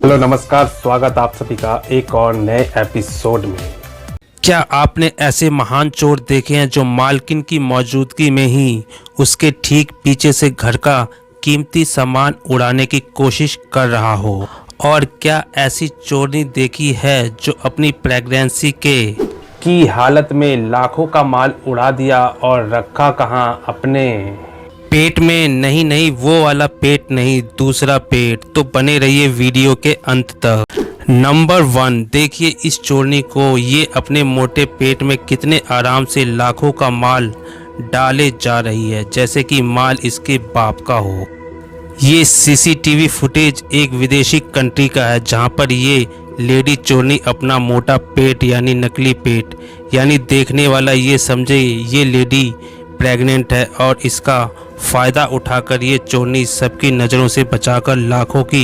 Hello नमस्कार, स्वागत आप सभी का एक और नए एपिसोड में। क्या आपने ऐसे महान चोर देखे हैं जो मालकिन की मौजूदगी में ही उसके ठीक पीछे से घर का कीमती सामान उड़ाने की कोशिश कर रहा हो? और क्या ऐसी चोरनी देखी है जो अपनी प्रेगनेंसी की हालत में लाखों का माल उड़ा दिया और रखा कहाँ? अपने पेट में? नहीं, वो वाला पेट नहीं, दूसरा पेट। तो बने रहिए वीडियो के अंत तक। नंबर 1, देखिए इस चोरनी को। ये अपने मोटे पेट में कितने आराम से लाखों का माल डाले जा रही है, जैसे कि माल इसके बाप का हो। ये सीसीटीवी फुटेज एक विदेशी कंट्री का है, जहां पर ये लेडी चोरनी अपना मोटा पेट यानी नकली पेट, यानी देखने वाला ये समझे ये लेडी प्रेग्नेंट है, और इसका फ़ायदा उठाकर ये चोरनी सबकी नज़रों से बचाकर लाखों की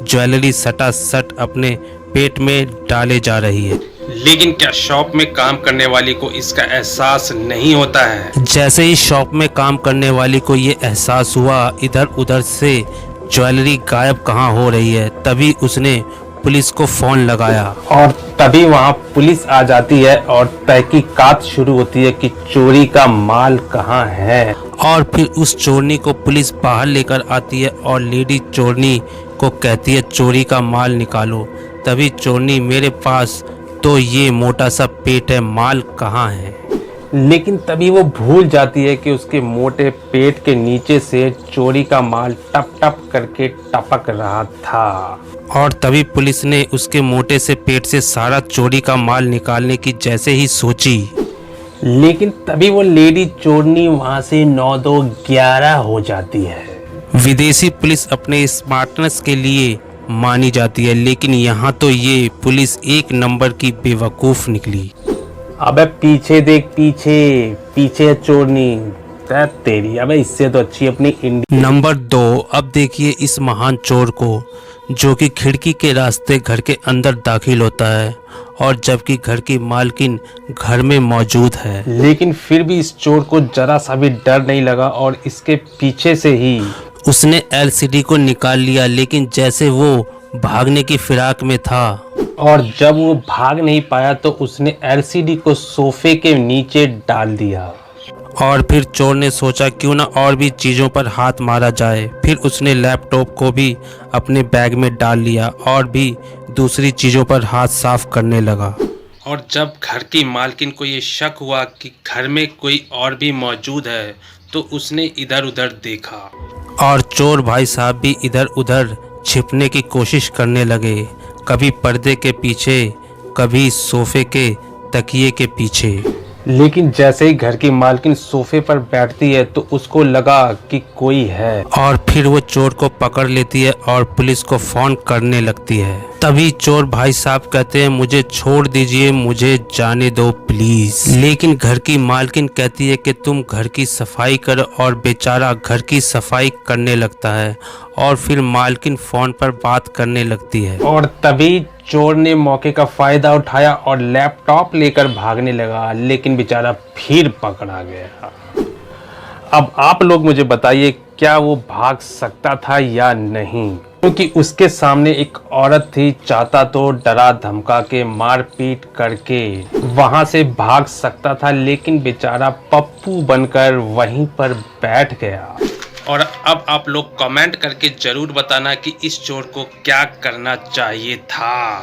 ज्वेलरी सटासट अपने पेट में डाले जा रही है। लेकिन क्या शॉप में काम करने वाली को इसका एहसास नहीं होता है? जैसे ही शॉप में काम करने वाली को ये एहसास हुआ इधर उधर से ज्वेलरी गायब कहाँ हो रही है, तभी उसने पुलिस को फ़ोन लगाया और तभी वहाँ पुलिस आ जाती है और तहकीकात शुरू होती है कि चोरी का माल कहाँ है। और फिर उस चोरनी को पुलिस बाहर लेकर आती है और लेडी चोरनी को कहती है चोरी का माल निकालो। तभी चोरनी, मेरे पास तो ये मोटा सा पेट है, माल कहाँ है? लेकिन तभी वो भूल जाती है कि उसके मोटे पेट के नीचे से चोरी का माल टप टप करके टपक रहा था। और तभी पुलिस ने उसके मोटे से पेट से सारा चोरी का माल निकालने की जैसे ही सोची, लेकिन तभी वो लेडी चोरनी वहां से 9-2-11 हो जाती है। विदेशी पुलिस अपने स्मार्टनेस के लिए मानी जाती है, लेकिन यहाँ तो ये पुलिस एक नंबर की बेवकूफ़ निकली। अबे पीछे देख, पीछे पीछे चोरनी तेरी। अबे इससे तो अच्छी अपनी इंडिया। नंबर 2, अब देखिए इस महान चोर को, जो कि खिड़की के रास्ते घर के अंदर दाखिल होता है, और जबकि घर की मालकिन घर में मौजूद है। लेकिन फिर भी इस चोर को जरा सा भी डर नहीं लगा और इसके पीछे से ही उसने एलसीडी को निकाल लिया। लेकिन जैसे वो भागने की फिराक में था और जब वो भाग नहीं पाया तो उसने एलसीडी को सोफे के नीचे डाल दिया। और फिर चोर ने सोचा क्यों ना और भी चीज़ों पर हाथ मारा जाए। फिर उसने लैपटॉप को भी अपने बैग में डाल लिया और भी दूसरी चीज़ों पर हाथ साफ करने लगा। और जब घर की मालकिन को ये शक हुआ कि घर में कोई और भी मौजूद है तो उसने इधर उधर देखा और चोर भाई साहब भी इधर उधर छिपने की कोशिश करने लगे, कभी पर्दे के पीछे, कभी सोफे के तकिए के पीछे। लेकिन जैसे ही घर की मालकिन सोफे पर बैठती है तो उसको लगा कि कोई है, और फिर वो चोर को पकड़ लेती है और पुलिस को फोन करने लगती है। तभी चोर भाई साहब कहते हैं मुझे छोड़ दीजिए, मुझे जाने दो प्लीज। लेकिन घर की मालकिन कहती है कि तुम घर की सफाई करो, और बेचारा घर की सफाई करने लगता है और फिर मालकिन फोन पर बात करने लगती है। और तभी चोर ने मौके का फायदा उठाया और लैपटॉप लेकर भागने लगा, लेकिन बेचारा फिर पकड़ा गया। अब आप लोग मुझे बताइए, क्या वो भाग सकता था या नहीं? क्योंकि उसके सामने एक औरत थी, चाहता तो डरा धमका के मार पीट करके वहां से भाग सकता था, लेकिन बेचारा पप्पू बनकर वहीं पर बैठ गया। और अब आप लोग कमेंट करके जरूर बताना कि इस चोर को क्या करना चाहिए था।